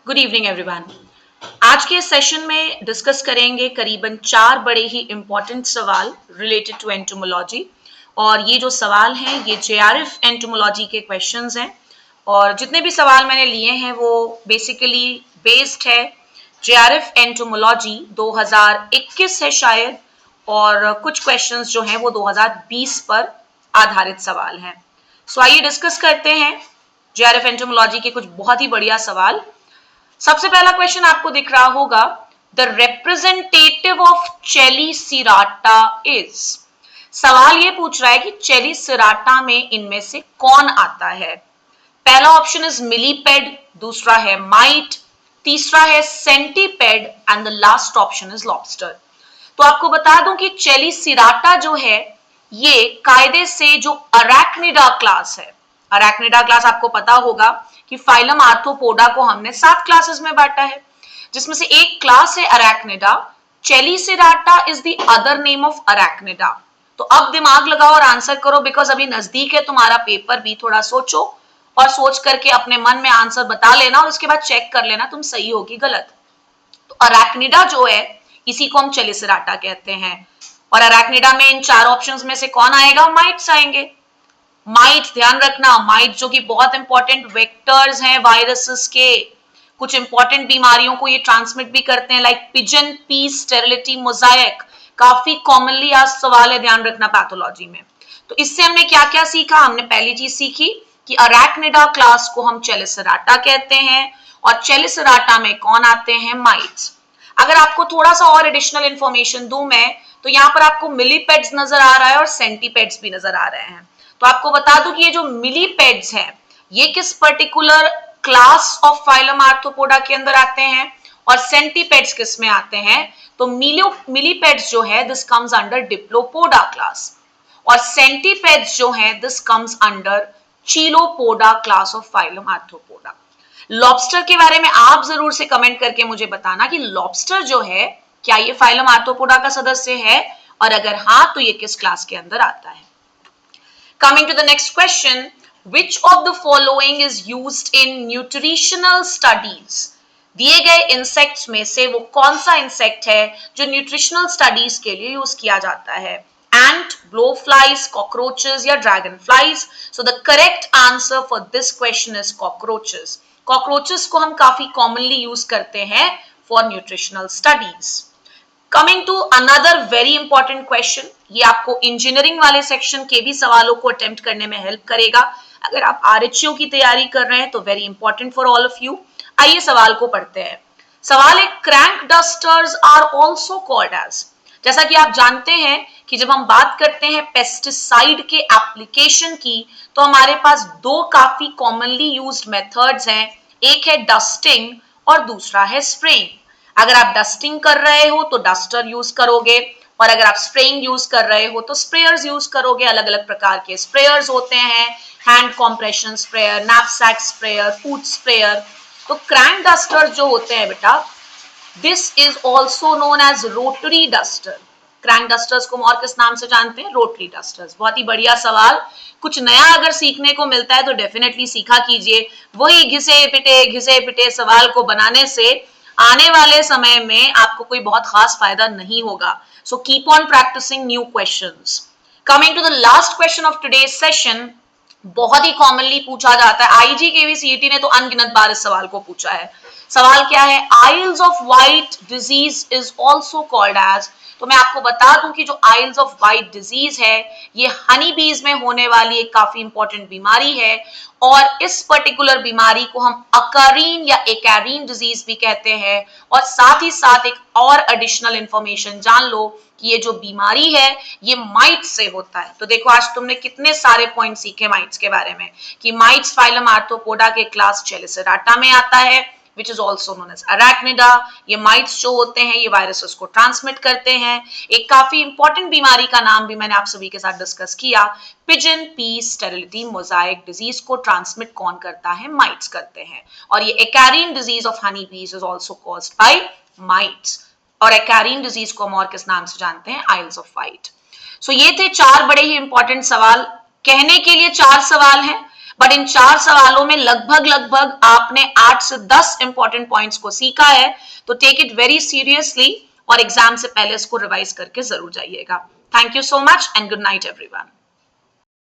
Good evening everyone. आज के session में डिस्कस करेंगे करीबन 4 बड़े ही इंपॉर्टेंट सवाल रिलेटेड टू एंटोमोलॉजी। और ये जो सवाल हैं ये जेआरएफ एंटोमोलॉजी के क्वेश्चंस हैं और जितने भी सवाल मैंने लिए हैं वो बेसिकली बेस्ड है जेआरएफ एंटोमोलॉजी 2021 है शायद, और कुछ क्वेश्चंस जो हैं वो 2020 पर आधारित सवाल हैं। सो आइए डिस्कस करते हैं जेआरएफ एंटोमोलॉजी के कुछ बहुत ही बढ़िया सवाल। सबसे पहला क्वेश्चन आपको दिख रहा होगा, द रिप्रेजेंटेटिव ऑफ चेलिसिराटा इज। सवाल ये पूछ रहा है कि चेलिसिराटा में इनमें से कौन आता है। पहला ऑप्शन इज मिलीपेड, दूसरा है माइट, तीसरा है centipede and the last option is lobster. तो आपको बता दूं कि चेलिसिराटा जो है ये कायदे से जो अरैक्निडा क्लास है, अरैक्निडा क्लास आपको पता होगा कि फाइलम आर्थ्रोपोडा को हमने 7 क्लासेस में बांटा है, जिसमें से एक क्लास है Arachnida. Chelicerata is the other name of Arachnida. तो अब दिमाग लगाओ और आंसर करो, बिकॉज अभी नजदीक है तुम्हारा पेपर भी। थोड़ा सोचो और सोच करके अपने मन में आंसर बता लेना और उसके बाद चेक कर लेना तुम सही हो कि गलत। तो अरैक्निडा जो है इसी को हम चेलिसिराटा कहते हैं। और अरैक्निडा में इन 4 ऑप्शंस में से कौन आएगा? माइट्स आएंगे। माइट, ध्यान रखना, माइट जो कि बहुत इंपॉर्टेंट वेक्टर्स हैं वायरसेस के, कुछ इंपॉर्टेंट बीमारियों को ये ट्रांसमिट भी करते हैं, like pigeon pea sterility mosaic. काफी कॉमनली आज सवाल है, ध्यान रखना पैथोलॉजी में। तो इससे हमने क्या क्या सीखा? हमने पहली चीज सीखी कि अरैक्निडा क्लास को हम चेलिसिराटा कहते हैं और चेलिसिराटा में कौन आते हैं? माइट्स। अगर आपको थोड़ा सा और एडिशनल इंफॉर्मेशन दूं मैं, तो यहाँ पर आपको मिलीपेड्स नजर आ रहा है और सेंटीपेड्स भी नजर आ रहे हैं। तो आपको बता दूं कि ये जो मिलीपेड्स हैं ये किस particular class of phylum arthropoda के अंदर आते हैं और सेंटीपेड्स किस में आते हैं? तो मिलीपेड्स जो है this comes under Diplopoda class और सेंटीपेड्स जो है this comes under चीलोपोडा class of phylum arthropoda. Lobster के बारे में आप जरूर से कमेंट करके मुझे बताना कि लॉबस्टर जो है क्या ये फाइलम आर्थ्रोपोडा का सदस्य है, और अगर हाँ तो ये किस क्लास के अंदर आता है। Coming to the next question, which of the following is used in nutritional studies? दिए गए इंसेक्ट्स में से वो कौन सा इंसेक्ट है जो न्यूट्रिशनल स्टडीज के लिए यूज किया जाता है? एंट, ब्लोफ्लाइज, कॉकरोचेस या dragonflies? So the correct answer for this question is cockroaches. Cockroaches को हम काफी कॉमनली यूज करते हैं for nutritional studies. Coming to another very important question, ये आपको इंजीनियरिंग वाले सेक्शन के भी सवालों को अटेम्प्ट करने में हेल्प करेगा। अगर आप आरएचओ की तैयारी कर रहे हैं तो very important for all of you. आइए सवाल को पढ़ते हैं। सवाल है, crank dusters are also called as. जैसा कि आप जानते हैं कि जब हम बात करते हैं पेस्टिसाइड के एप्लीकेशन की, तो हमारे पास 2 काफी कॉमनली यूज्ड मेथड्स हैं। एक है डस्टिंग और दूसरा है स्प्रेइंग। अगर आप डस्टिंग कर रहे हो तो डस्टर यूज करोगे, और अगर आप स्प्रेइंग यूज कर रहे हो तो स्प्रेयर्स यूज करोगे। अलग अलग प्रकार के स्प्रेयर्स होते हैं, hand compression sprayer, knapsack sprayer, food sprayer. तो क्रैंक डस्टर्स जो होते हैं बेटा, this is also known as rotary duster. Crank dusters को हम और किस नाम से जानते हैं? Rotary dusters. बहुत ही बढ़िया सवाल। कुछ नया अगर सीखने को मिलता है तो डेफिनेटली सीखा कीजिए। वही घिसे पिटे सवाल को बनाने से आने वाले समय में आपको कोई बहुत खास फायदा नहीं होगा। So keep on practising new questions. Coming to the last question of today's session, बहुत ही कॉमनली पूछा जाता है, आईजी केवीसीईटी ने तो अनगिनत बार इस सवाल को पूछा है। सवाल क्या है? Isles of Wight disease is also called as. तो मैं आपको बता दूं कि जो आइल्स ऑफ व्हाइट डिजीज है ये हनी बीज में होने वाली एक काफी इंपॉर्टेंट बीमारी है, और इस पर्टिकुलर बीमारी को हम अकारीन या एकारीन डिजीज भी कहते हैं। और साथ ही साथ एक और एडिशनल इंफॉर्मेशन जान लो कि ये जो बीमारी है ये माइट्स से होता है। तो देखो आज तुमने कितने सारे पॉइंट सीखे माइट्स के बारे में, कि माइट्स फाइलम आर्थ्रोपोडा के क्लास चेलिसिराटा में आता है, which is also known as arachnida। ये माइट्स जो होते हैं ये वायरसेस को ट्रांसमिट करते हैं। एक काफी इंपॉर्टेंट बीमारी का नाम भी मैंने आप सभी के साथ डिस्कस किया, pigeon pea sterility mosaic disease को ट्रांसमिट कौन करता है? माइट्स करते हैं। और ये एकारीन डिजीज ऑफ हनी बीज is also caused by mites. और एकारीन डिजीज को हम और किस नाम से जानते हैं? आइल्स ऑफ व्हाइट। सो ये थे 4 बड़े ही इंपॉर्टेंट सवाल। कहने के लिए 4 सवाल हैं, बट इन 4 सवालों में लगभग आपने 8 से 10 इंपॉर्टेंट पॉइंट्स को सीखा है, तो टेक इट वेरी सीरियसली और एग्जाम से पहले इसको रिवाइज करके जरूर जाइएगा। Thank you so much and good night everyone.